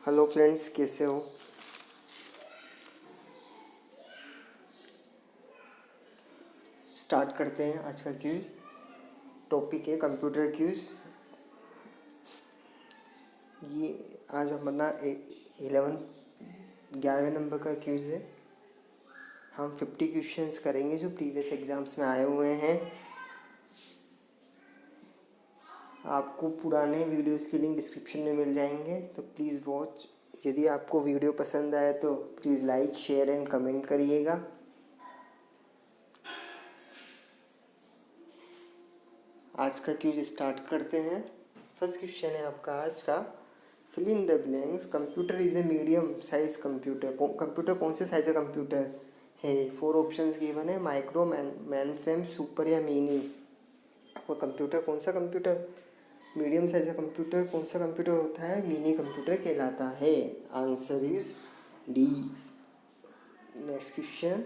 Hello friends, कैसे हो। Start करते हैं आज का क्यूज़। टॉपिक है कंप्यूटर क्यूज़। ये आज हमारा 11वें नंबर का क्यूज़ है। हम 50 क्वेश्चंस करेंगे जो प्रीवियस एग्ज़ाम्स में आए हुए हैं। आपको पुराने वीडियोस के लिंक डिस्क्रिप्शन में मिल जाएंगे, तो प्लीज़ वॉच। यदि आपको वीडियो पसंद आए तो please like, share and comment करिएगा। आज का क्यूज स्टार्ट करते हैं। फर्स्ट क्वेश्चन है आपका आज का, fill in the blanks. Computer is a medium size computer. Computer कौन से साइज का कंप्यूटर है। 4 ऑप्शंस गिवन है, माइक्रो, मैन फ्रेम, सुपर या मिनी। आपका कंप्यूटर कौन सा कंप्यूटर, मीडियम साइज का कंप्यूटर कौन सा कंप्यूटर होता है, मिनी कंप्यूटर कहलाता है। Answer is D. Next question,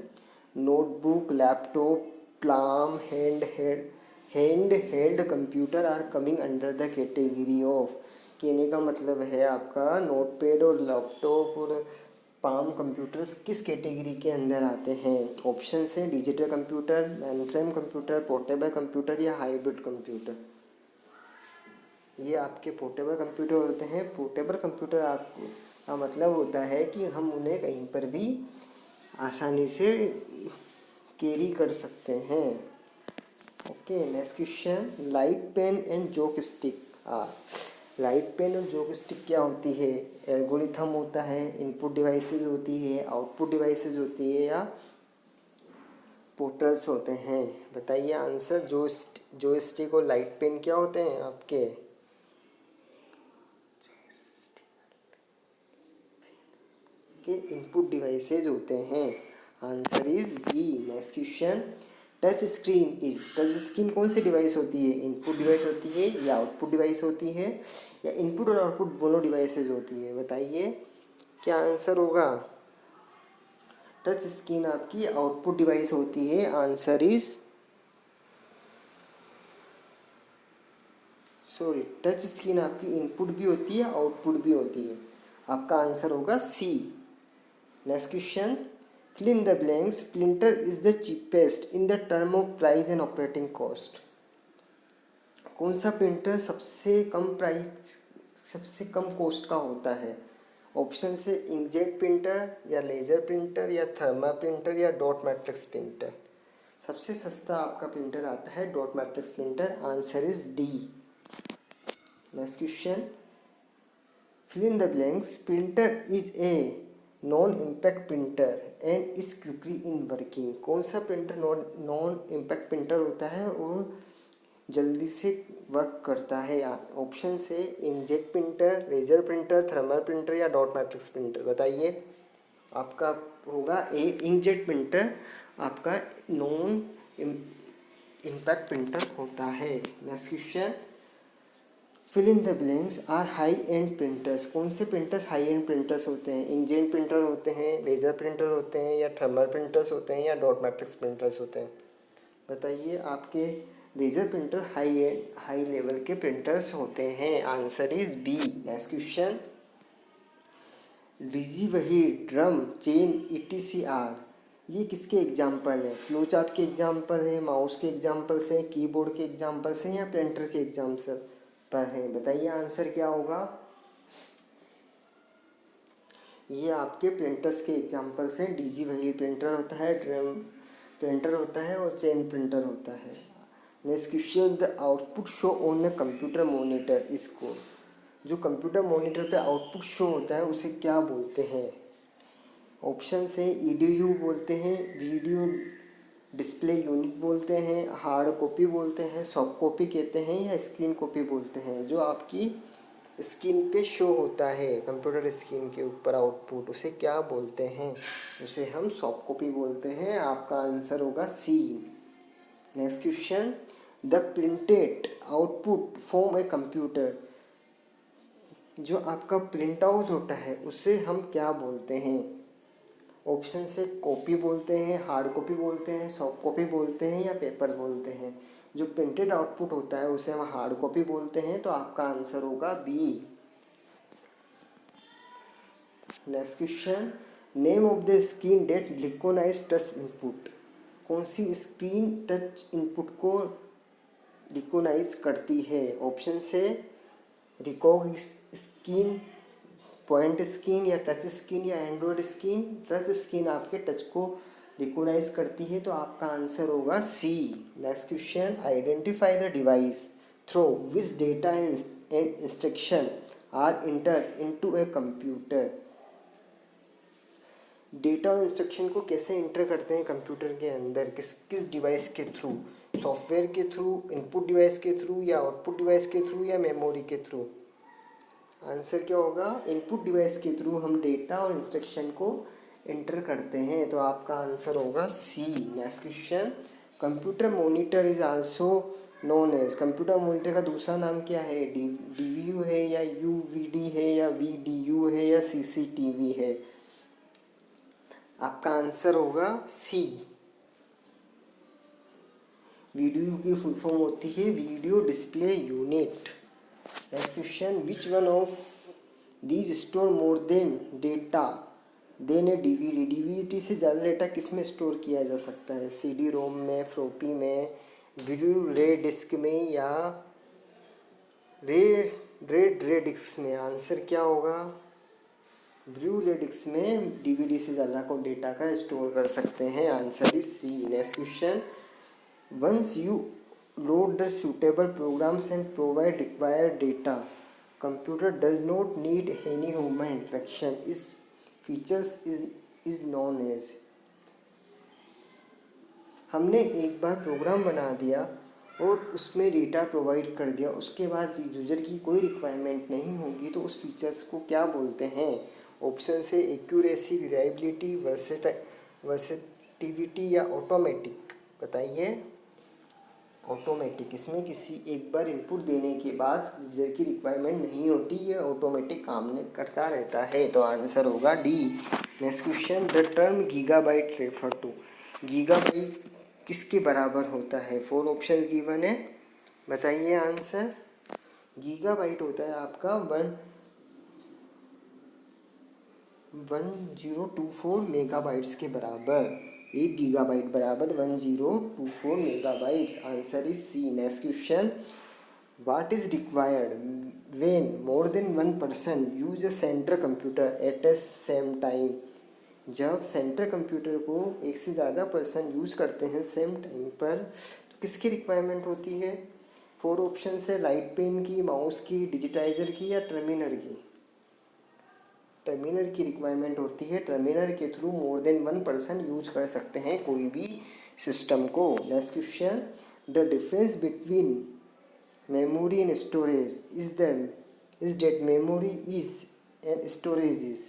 notebook, laptop, palm, handheld computer are coming under the category of. कहने का मतलब है आपका नोटपैड और लैपटॉप और पाम कंप्यूटर्स किस कैटेगरी के अंदर आते हैं। ऑप्शन है digital computer, mainframe computer, portable computer या हाइब्रिड कंप्यूटर। ये आपके पोर्टेबल कंप्यूटर होते हैं। पोर्टेबल कंप्यूटर आपको का मतलब होता है कि हम उन्हें कहीं पर भी आसानी से कैरी कर सकते हैं। Okay, next question, light pen and joystick are. Light pen और जोक स्टिक क्या होती है। एल्गोरिथम होता है, इनपुट डिवाइसेस होती है, आउटपुट डिवाइसेस होती है या पोर्टल्स होते हैं। बताइए आंसर। जो स्टिक और लाइट पेन क्या होते हैं आपके। के इनपुट डिवाइसेज होते हैं। Answer is B. Next question, touch screen कौन सी डिवाइस होती है। इनपुट डिवाइस होती है या आउटपुट डिवाइस होती है या इनपुट और आउटपुट दोनों डिवाइसेज होती है। बताइए क्या आंसर होगा। टच स्क्रीन आपकी आउटपुट डिवाइस होती है। आंसर इज टच स्क्रीन आपकी इनपुट भी होती है, आउटपुट भी होती है। आपका आंसर होगा C. Next question, fill in the blanks. Printer is the cheapest in the term of price and operating cost. कौन सा प्रिंटर सबसे कम कॉस्ट का होता है। ऑप्शन से इंकजेट प्रिंटर या लेजर प्रिंटर या थर्मा प्रिंटर या डॉट मैट्रिक्स प्रिंटर। सबसे सस्ता आपका प्रिंटर आता है dot matrix printer. Answer is D. Next question, fill in the blanks. Printer is a non impact printer and is quickly in working. कौन सा प्रिंटर नॉन इम्पैक्ट प्रिंटर होता है और जल्दी से वर्क करता है। ऑप्शन से inkjet printer, laser printer, thermal printer या डॉट मैट्रिक्स प्रिंटर। बताइए आपका होगा ए, इंकजेट प्रिंटर आपका नॉन इम्पैक्ट प्रिंटर होता है। Next question, fill in the blanks are high end printers. कौन से प्रिंटर्स हाई एंड प्रिंटर्स होते हैं। इंकजेट प्रिंटर होते हैं, लेजर प्रिंटर होते हैं या थर्मल प्रिंटर्स होते हैं या डॉट मैट्रिक्स प्रिंटर्स होते हैं। बताइए आपके लेजर प्रिंटर हाई लेवल के प्रिंटर्स होते हैं। Answer is B. Next question, daisy wheel, drum, chain, ETCR ये किसके एग्जाम्पल है। फ्लो चार्ट के एग्जाम्पल है, माउस के एग्जाम्पल्स हैं, कीबोर्ड के एग्जाम्पल्स हैं या प्रिंटर के एग्जाम्पल पर है। बताइए आंसर क्या होगा। ये आपके प्रिंटर्स के एग्जाम्पल्स हैं। डीजी वही प्रिंटर होता है, ड्रम प्रिंटर होता है और चेन प्रिंटर होता है। Next question, the output show on the computer monitor. इसको जो कंप्यूटर मॉनिटर पे आउटपुट शो होता है उसे क्या बोलते हैं। ऑप्शन से EDU बोलते हैं, वीडियो डिस्प्ले यूनिट बोलते हैं, हार्ड कॉपी बोलते हैं, सॉफ्ट कॉपी कहते हैं या स्क्रीन कॉपी बोलते हैं। जो आपकी स्क्रीन पे शो होता है कंप्यूटर स्क्रीन के ऊपर आउटपुट, उसे क्या बोलते हैं। उसे हम सॉफ्ट कॉपी बोलते हैं। आपका आंसर होगा C. Next question, the printed output from a computer. जो आपका प्रिंट आउट होता है उसे हम क्या बोलते हैं। ऑप्शन से कॉपी बोलते हैं, हार्ड कॉपी बोलते हैं, सॉफ्ट कॉपी बोलते हैं या पेपर बोलते हैं। जो प्रिंटेड आउटपुट होता है उसे हम हार्ड कॉपी बोलते हैं। तो आपका आंसर होगा B. Next question, name of the screen that recognise touch input. कौन सी स्क्रीन टच इनपुट को रिकॉग्नाइज करती है? ऑप्शन से रिकॉग स्क्रीन, पॉइंट स्क्रीन या टच स्क्रीन या एंड्रॉयड स्क्रीन। टच स्क्रीन आपके टच को रिकॉग्नाइज करती है, तो आपका आंसर होगा C. Next question, identify the device through which data and instruction are enter into a computer. Data और इंस्ट्रक्शन को कैसे इंटर करते हैं कंप्यूटर के अंदर, किस किस डिवाइस के थ्रू? सॉफ्टवेयर के थ्रू, इनपुट डिवाइस के थ्रू, या आउटपुट डिवाइस के थ्रू, या मेमोरी के थ्रू? आंसर क्या होगा? इनपुट डिवाइस के थ्रू हम डेटा और इंस्ट्रक्शन को इंटर करते हैं, तो आपका आंसर होगा C. Next question, computer monitor is also known as. Computer monitor का दूसरा नाम क्या है? डीवीयू है, या यूवीडी है, या वीडीयू है, या सीसीटीवी है? आपका आंसर होगा सी। वीडियो की फुल फॉर्म होती है video display unit. Next question, which one of these store more than data than a DVD. DVD से ज़्यादा डेटा किस में स्टोर किया जा सकता है? सीडी रोम में, फ्लोपी में, ब्लू रे डिस्क में, या रे डिस्क में? आंसर क्या होगा? ब्लू रे डिस्क में डीवीडी से ज़्यादा को डेटा का स्टोर कर सकते हैं। Answer is C. Next question, once you load the suitable programs and provide required data, computer does not need any human interaction. Is features is known as। हमने एक बार प्रोग्राम बना दिया और उसमें डेटा प्रोवाइड कर दिया, उसके बाद यूज़र की कोई रिक्वायरमेंट नहीं होगी, तो उस फीचर्स को क्या बोलते हैं? ऑप्शन से एक्यूरेसी, रिलायबिलिटी, वर्सेटिलिटी, या ऑटोमेटिक? बताइए। ऑटोमेटिक, इसमें किसी एक बार इनपुट देने के बाद यूजर की रिक्वायरमेंट नहीं होती, ये ऑटोमेटिक काम करता रहता है, तो आंसर होगा D. Next question, the term gigabyte refer to. Gigabyte किसके बराबर होता है? 4 ऑप्शंस गिवन है, बताइए आंसर। गीगाबाइट होता है आपका 1024 मेगाबाइट्स के बराबर। 1 गीगाबाइट बराबर 1024 megabytes. Answer is C. Next question, what is required when more than 1 person use a central computer at a same time. जब सेंट्रल कंप्यूटर को एक से ज़्यादा पर्सन यूज़ करते हैं सेम टाइम पर, तो किसकी रिक्वायरमेंट होती है? 4 ऑप्शन है, लाइट पेन की, माउस की, डिजिटाइजर की, या टर्मिनल की? टर्मिनल की रिक्वायरमेंट होती है। टर्मिनल के थ्रू मोर देन 1 पर्सन यूज कर सकते हैं कोई भी सिस्टम को। Next question, the difference between memory and storage is that memory is and storage is.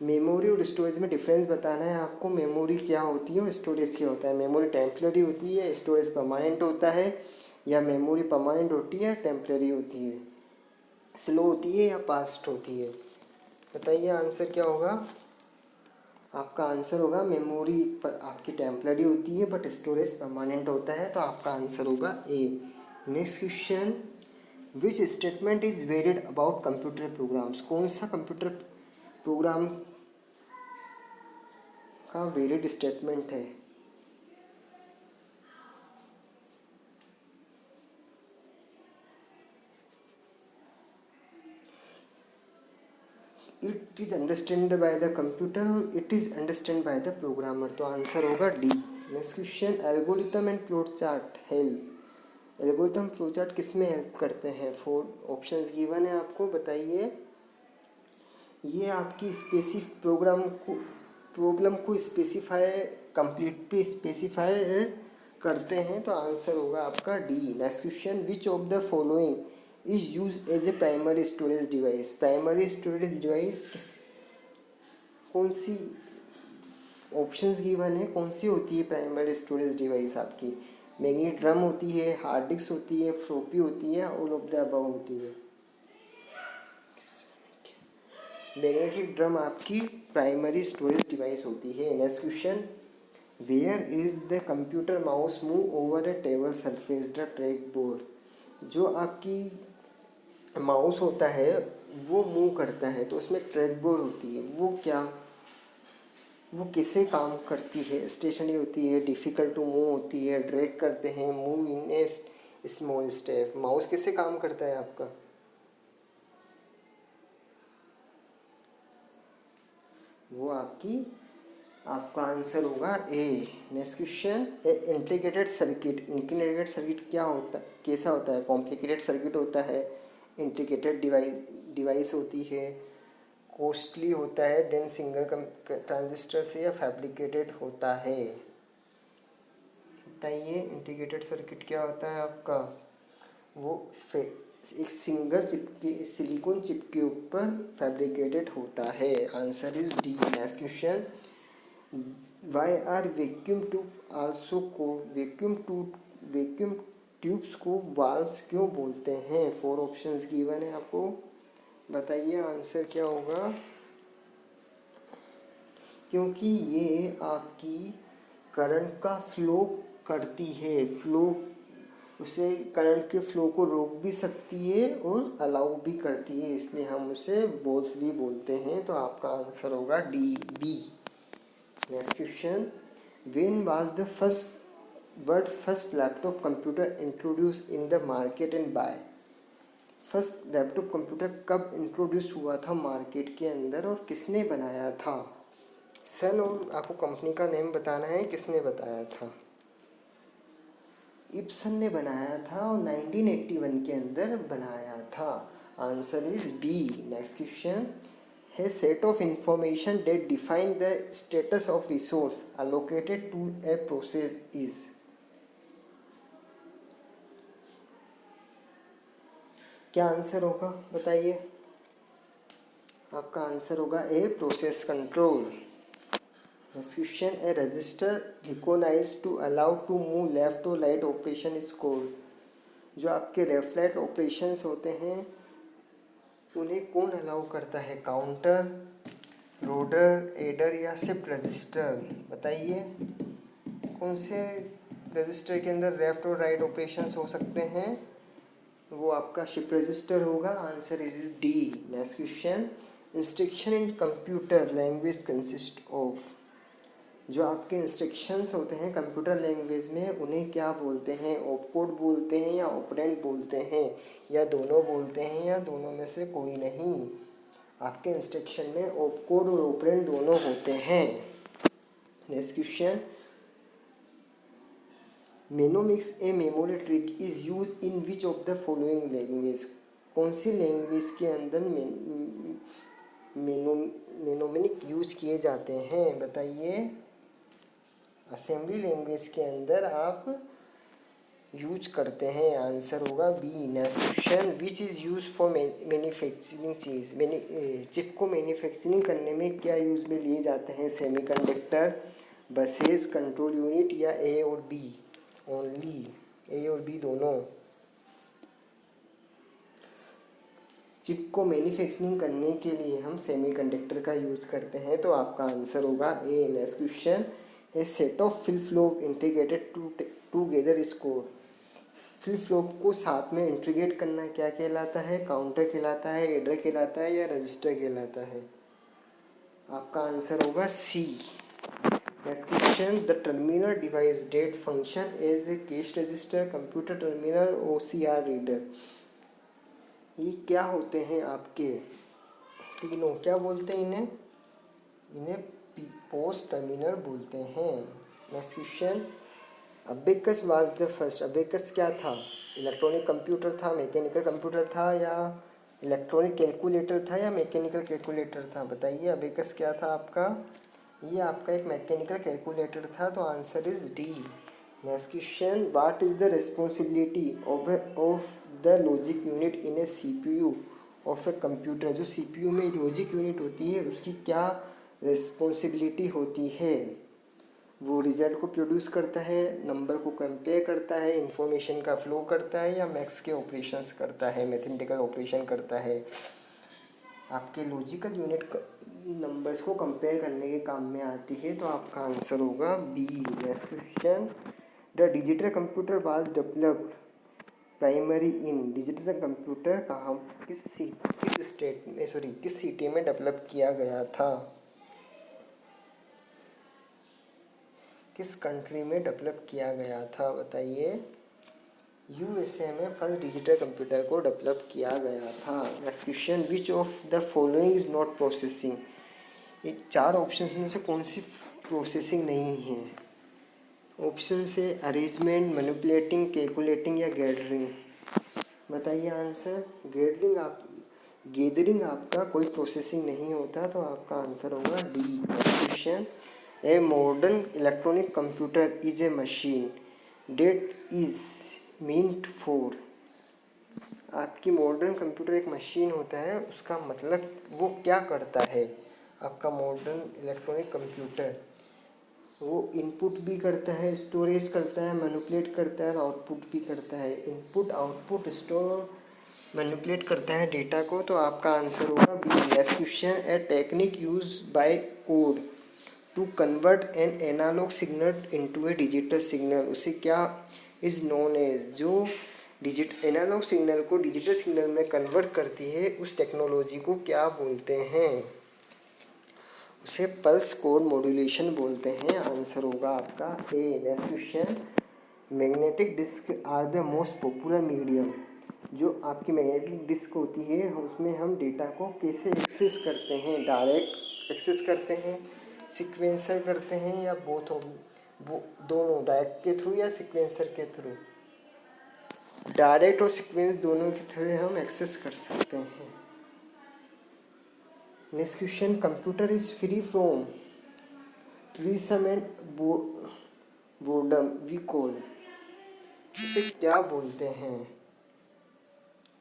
Memory और स्टोरेज में डिफरेंस बताना है आपको। मेमोरी क्या होती है और स्टोरेज क्या होता है? मेमोरी टेम्पररी होती है, स्टोरेज परमानेंट होता है, या मेमोरी परमानेंट होती है, टेम्पररी होती है, स्लो होती है, या फास्ट होती है? बताइए आंसर क्या होगा? आपका आंसर होगा मेमोरी पर आपकी टेम्पररी होती है बट स्टोरेज परमानेंट होता है, तो आपका आंसर होगा A. Next question, which statement is valid about computer programs. कौन सा कंप्यूटर प्रोग्राम का वेरिड स्टेटमेंट है? It is understand by the computer और it is understand by the programmer, तो आंसर होगा D. Next question, algorithm and flow chart help. Algorithm flow chart किस में help करते हैं? 4 ऑप्शंस गिवन है आपको, बताइए। ये आपकी स्पेसिफिक प्रॉब्लम को स्पेसिफाई कंप्लीटली स्पेसिफाई करते हैं, तो आंसर होगा आपका D. Next question, which of the following is use as a primary storage device. Primary storage device कौन सी? ऑप्शंस गिवन है, कौन सी होती है प्राइमरी स्टोरेज डिवाइस आपकी? मैग्नेटिक ड्रम होती है, हार्ड डिस्क होती है, फ्लॉपी होती है, ऑल ऑफ द अबव होती है? मैग्नेटिक ड्रम आपकी प्राइमरी स्टोरेज डिवाइस होती है। Next question, where is the computer mouse move over a table surface the track board. जो आपकी माउस होता है वो मूव करता है तो उसमें ट्रैक बोर्ड होती है, वो कैसे काम करती है? स्टेशनरी होती है, डिफ़िकल्ट टू मूव होती है, ड्रैग करते हैं, move in A small step. Mouse कैसे काम करता है आपका? वो आपका आंसर होगा A. Next question, A integrated circuit. Integrated circuit क्या होता है, कैसा होता है? कॉम्प्लिकेटेड सर्किट होता है, इंटीग्रेटेड डिवाइस होती है, कॉस्टली होता है, देन सिंगल ट्रांजिस्टर से, या फैब्रिकेटेड होता है? बताइए इंटीग्रेटेड सर्किट क्या होता है आपका? वो एक सिंगल चिप के, सिलिकॉन चिप के ऊपर फैब्रिकेटेड होता है। Answer is D. Next question, why are vacuum tube also को वैक्यूम ट्यूब्स को वाल्व्स क्यों बोलते हैं? 4 ऑप्शंस गिवन है आपको, बताइए आंसर क्या होगा? क्योंकि ये आपकी करंट का फ्लो करती है, उसे करंट के फ्लो को रोक भी सकती है और अलाउ भी करती है, इसलिए हम उसे वॉल्व्स भी बोलते हैं। तो आपका आंसर होगा D, B. Next question, when was the first laptop computer introduce in the market and by? First laptop computer कब इंट्रोड्यूस हुआ था मार्केट के अंदर और किसने बनाया था? सन और आपको कंपनी का नेम बताना है, किसने बताया था? इप्सन ने बनाया था और 1981 के अंदर बनाया था। Answer is B. Next question, है set of information that define the status of resource allocated to a process is? क्या आंसर होगा बताइए? आपका आंसर होगा A, process control. Next question, a register recognised to allow to move left और right operation is called? जो आपके left right operations होते हैं उन्हें कौन अलाउ करता है? काउंटर, लोडर, एडर या शिफ्ट रजिस्टर? बताइए कौन से रजिस्टर के अंदर लेफ्ट और राइट ऑपरेशंस हो सकते हैं? वो आपका शिफ्ट रजिस्टर होगा। Answer is D. Next question, instruction in computer language consist of? जो आपके इंस्ट्रक्शंस होते हैं कंप्यूटर लैंग्वेज में उन्हें क्या बोलते हैं? ऑपकोड बोलते हैं या ऑपरेंड बोलते हैं, या दोनों बोलते हैं, या दोनों में से कोई नहीं? आपके इंस्ट्रक्शन में ऑपकोड और ऑपरेंड दोनों होते हैं। Next question, mnemonics a memory trick is use in which of the following language? कौन सी लैंग्वेज के अंदर मेनोमिक यूज किए जाते हैं? बताइए। असेंबली लैंग्वेज के अंदर आप यूज करते हैं। आंसर होगा B. Next question, which is use for manufacturing चीज़? चिप को मैन्युफैक्चरिंग करने में क्या यूज में लिए जाते हैं? सेमीकंडक्टर, बसेस, कंट्रोल यूनिट, या ए और बी ओनली? ए और बी दोनों। चिप को मैन्युफैक्चरिंग करने के लिए हम सेमीकंडक्टर का यूज करते हैं, तो आपका आंसर होगा A. Next question, a set of flip flop integrated together is called? Flip flop को साथ में इंटीग्रेट करना क्या कहलाता है? काउंटर कहलाता है, एडर कहलाता है, या रजिस्टर कहलाता है? आपका आंसर होगा C. Next question, the terminal device that function as a cash register, computer terminal, OCR reader? ये क्या होते हैं आपके तीनों? क्या बोलते हैं इन्हें पोस्ट टर्मिनल बोलते हैं। Next question, abacus was the first? Abacus क्या था? इलेक्ट्रॉनिक कंप्यूटर था, मैकेनिकल कंप्यूटर था, या इलेक्ट्रॉनिक कैलकुलेटर था, या मैकेनिकल कैलकुलेटर था? बताइए अबेकस क्या था आपका? ये आपका एक मैकेनिकल कैलकुलेटर था, तो answer is D. Next question, what is the responsibility of the logic unit in A CPU of A computer? जो CPU में लॉजिक यूनिट होती है उसकी क्या रिस्पॉन्सिबिलिटी होती है? वो रिजल्ट को प्रोड्यूस करता है, नंबर को कंपेयर करता है, इंफॉर्मेशन का फ्लो करता है, या मैथ्स के ऑपरेशंस करता है, मैथमेटिकल ऑपरेशन करता है? आपके लॉजिकल यूनिट नंबर्स को कंपेयर करने के काम में आती है, तो आपका आंसर होगा B. Next question, the digital computer was developed primary in digital computer कहाँ किस सिटी में डेवलप किया गया था, किस कंट्री में डेवलप किया गया था बताइए। यूएसए में फर्स्ट डिजिटल कंप्यूटर को डेवलप किया गया था। Next question, which of the following is not processing. ये 4 ऑप्शंस में से कौन सी प्रोसेसिंग नहीं है। ऑप्शन से अरेंजमेंट, मैनिपुलेटिंग, कैलकुलेटिंग या गैदरिंग। बताइए आंसर। गैदरिंग आपका कोई प्रोसेसिंग नहीं होता, तो आपका आंसर होगा D. Question, a modern electronic computer is a machine that is meant for. आपकी मॉडर्न कंप्यूटर एक मशीन होता है, उसका मतलब वो क्या करता है। आपका मॉडर्न इलेक्ट्रॉनिक कंप्यूटर वो इनपुट भी करता है, स्टोरेज करता है, मैनिपुलेट करता है, आउटपुट भी करता है। इनपुट, आउटपुट, स्टोर, मैनिपुलेट करता है डेटा को, तो आपका आंसर होगा B. Next question, a technique use by code to convert an analog signal into a digital signal, उसे क्या इज नोन एज। जो एनालॉग सिग्नल को डिजिटल सिग्नल में कन्वर्ट करती है, उस टेक्नोलॉजी को क्या बोलते हैं। उसे पल्स कोड मॉड्यूलेशन बोलते हैं। आंसर होगा आपका A. Next question, magnetic disk are the most popular medium. जो आपकी मैग्नेटिक डिस्क होती है, उसमें हम डेटा को कैसे एक्सेस करते हैं। डायरेक्ट एक्सेस करते हैं, सीक्वेंसर करते हैं, या दोनों, डायरेक्ट के थ्रू या सीक्वेंसर के थ्रू। डायरेक्ट और सीक्वेंस दोनों के थ्रू हम एक्सेस कर सकते हैं। Next question, computer is free from tiresome and boredom we call. उसे क्या बोलते हैं।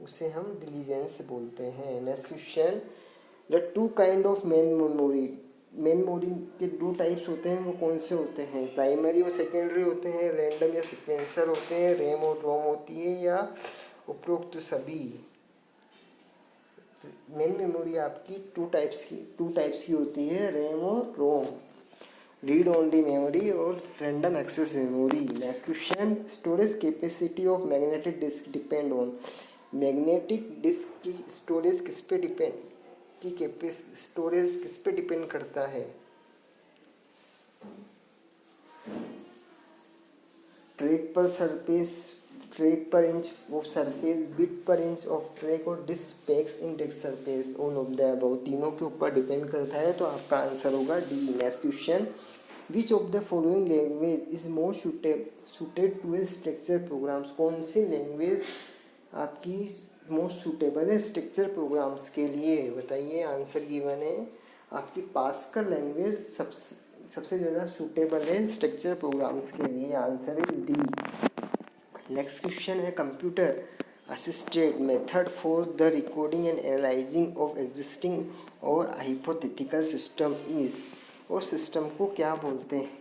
उसे हम डिलीजेंस बोलते हैं। Next question, the two kind of main memory के 2 टाइप्स होते हैं, वो कौन से होते हैं। प्राइमरी और सेकेंडरी होते हैं, रैंडम या सीक्वेंसर होते हैं, रैम और रोम होती है, या उपरोक्त सभी। मेन मेमोरी आपकी 2 टाइप्स की होती है, रैम और रोम, रीड ओनली मेमोरी और random access memory. Next question, storage capacity of magnetic disk depend on. Magnetic disk की स्टोरेज किस पे डिपेंड करता है। Track per inch of surface, bit per inch of track, और disk specs in disk surface, all of the above. तीनों के ऊपर depend करता है, तो आपका आंसर होगा D. Next question, which of the following language is more suited to a structure programs. कौन सी लैंग्वेज आपकी मोस्ट सूटेबल है स्ट्रक्चर प्रोग्राम्स के लिए। बताइए। आंसर गिवन है, आपकी पास्कल लैंग्वेज सबसे ज़्यादा सूटेबल है स्ट्रक्चर प्रोग्राम्स के लिए। Answer is D. Next question है, computer assisted method for the recording and analysing of existing और हाइपोथेटिकल सिस्टम इज। उस सिस्टम को क्या बोलते हैं।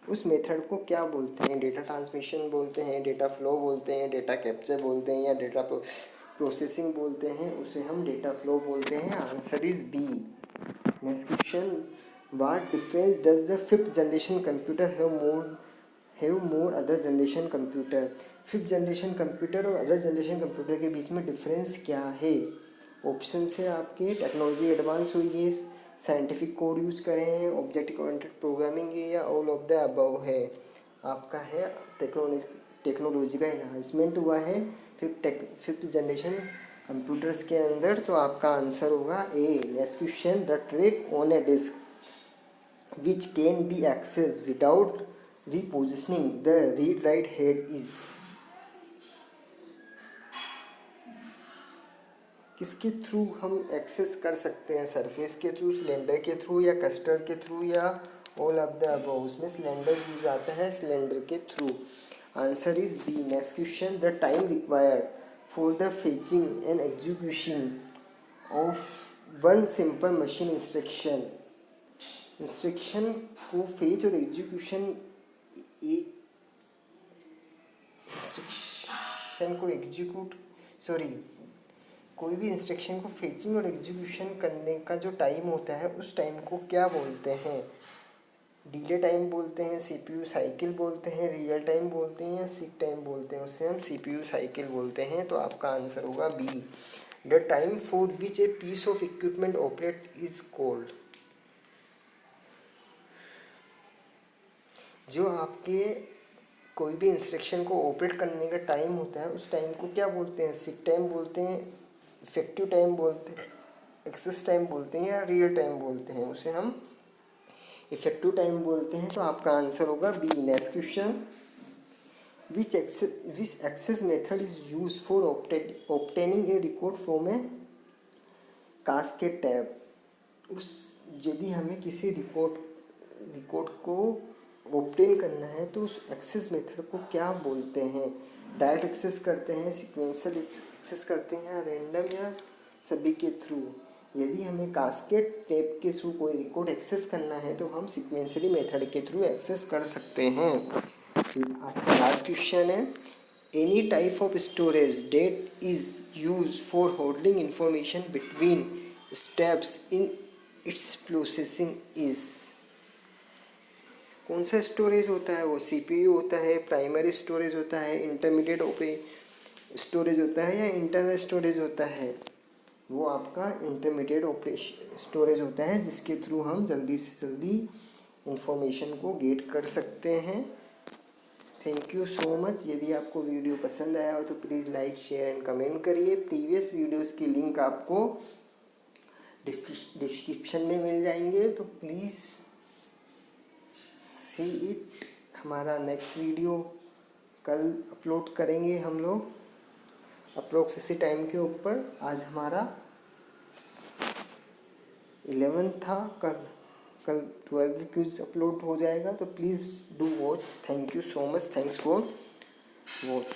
उस मेथड को क्या बोलते हैं। डेटा ट्रांसमिशन बोलते हैं, डेटा फ्लो बोलते हैं, डेटा कैप्चर बोलते हैं, या डेटा प्रोसेसिंग बोलते हैं। उसे हम डेटा फ्लो बोलते हैं। Answer is B. Next question, what difference does the 5th generation computer have more other generation computer. 5th generation computer और अदर जनरेशन कंप्यूटर के बीच में डिफरेंस क्या है। ऑप्शन से आपके टेक्नोलॉजी एडवांस हुई है, साइंटिफिक कोड यूज करे हैं, ऑब्जेक्ट ओरिएंटेड प्रोग्रामिंग है, या ऑल ऑफ द अबव है। आपका है टेक्नोलॉजी का एनहांसमेंट हुआ है 5th जनरेशन कंप्यूटर्स के अंदर, तो आपका आंसर होगा A. Next question, the track on a disk which can be access without repositioning the read write head is। किसके थ्रू हम एक्सेस कर सकते हैं। सरफेस के थ्रू, सिलेंडर के थ्रू, या क्रिस्टल के थ्रू, या ऑल ऑफ द अबव। उसमें सिलेंडर यूज आता है, सिलेंडर के through. Answer is B. Next question, the time required for the fetching and execution of one simple machine instruction को fetch और एग्जीक्यूशन कोई भी इंस्ट्रक्शन को फेचिंग और एग्जीक्यूशन करने का जो टाइम होता है, उस टाइम को क्या बोलते हैं। डिले टाइम बोलते हैं, सीपीयू साइकिल बोलते हैं, रियल टाइम बोलते हैं या सीक टाइम बोलते हैं, उसे हम सीपीयू साइकिल बोलते हैं। तो आपका आंसर होगा B. The time for which a piece of equipment operate is called. जो आपके कोई भी इंस्ट्रक्शन को ऑपरेट करने का टाइम होता है उस टाइम को क्या बोलते हैं? सीक टाइम बोलते हैं, इफेक्टिव टाइम बोलते हैं, एक्सेस टाइम बोलते हैं या रियल टाइम बोलते हैं, उसे हम इफेक्टिव टाइम बोलते हैं। तो आपका आंसर होगा B. Next question, which access method is use for obtaining a record from a cascade tab. उस यदि हमें किसी रिकॉर्ड को ऑब्टेन करना है तो उस एक्सेस मेथड को क्या बोलते हैं? डायरेक्ट एक्सेस करते हैं, सीक्वेंशियल एक्सेस करते हैं या रैंडम या सभी के थ्रू? यदि हमें कास्केड टैब के थ्रू कोई रिकॉर्ड एक्सेस करना है तो हम सीक्वेंशियली मेथड के थ्रू एक्सेस कर सकते हैं। आज का लास्ट क्वेश्चन है, any type of storage that is use for holding information between steps in its processing is. कौन सा स्टोरेज होता है वो? सीपीयू होता है, प्राइमरी स्टोरेज होता है, इंटरमीडिएट स्टोरेज होता है या इंटरनल स्टोरेज होता है? वो आपका इंटरमीडिएट स्टोरेज होता है, जिसके थ्रू हम जल्दी से जल्दी इंफॉर्मेशन को गेट कर सकते हैं। Thank you so much. यदि आपको वीडियो पसंद आया हो तो please like, share and comment करिए। प्रीवियस वीडियोस की लिंक आपको डिस्क्रिप्शन में मिल जाएंगे, तो प्लीज़ सी इट। हमारा नेक्स्ट वीडियो कल अपलोड करेंगे हम लोग अप्रोक्स इसी टाइम के ऊपर। आज हमारा 11 था, कल 12 क्विज अपलोड हो जाएगा, तो please do watch. Thank you so much, thanks for watching.